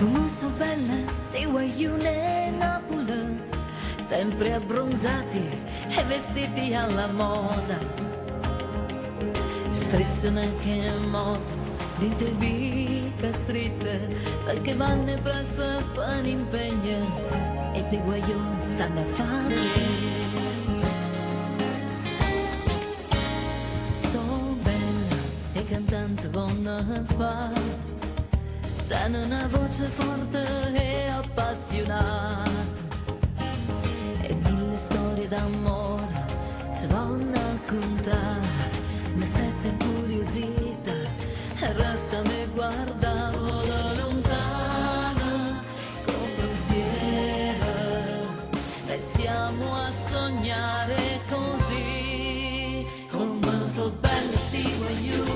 Come so bella, sti guaglione Napoli, sempre abbronzati e vestiti alla moda. Strizzano che moda, dinte vica stritte, perché vanno presso per impegno e dei guaglioni stanno a fare. So bella e cantante buona fa, hanno una voce forte e appassionata e mille storie d'amore ci vanno a raccontare, ma sette incuriosita e restami guardavo da lontana con pensiero, restiamo a sognare così, come so bella sti guaglioni.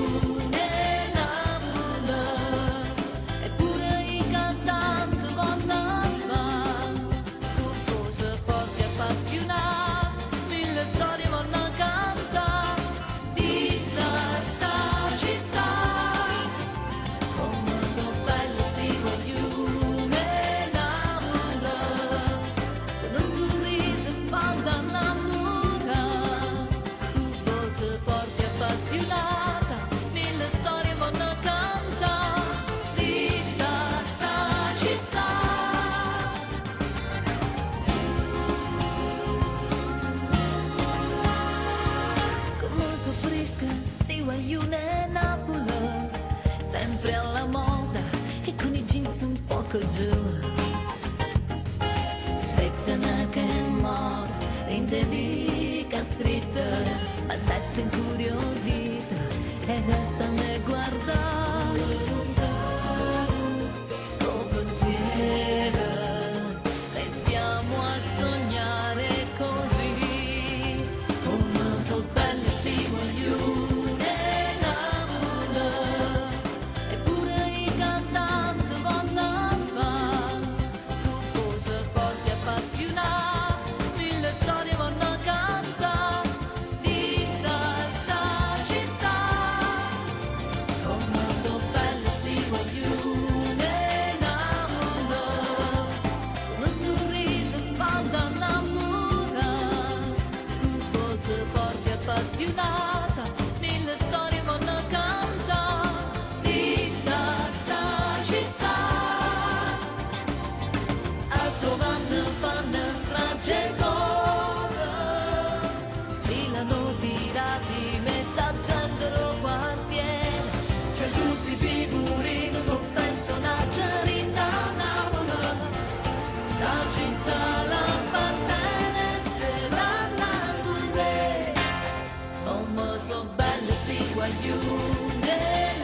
Sempre alla moda e con i jeans un poco giù, spezzano che moda, rinde vica stritta, ma sette incuriosita e restami guardare con pensiero, restiamo a sognare così, come so belle sti guaglioni. Appassionata, mille storie vanno a cantare di sta città, a trovare fanno strage d'oro, sfilano tirati mezza gente lo quartiere, Gesù si figurino sono personaggi in Napoli, sta città l'appartiene se l'hanno. So belle si guaglione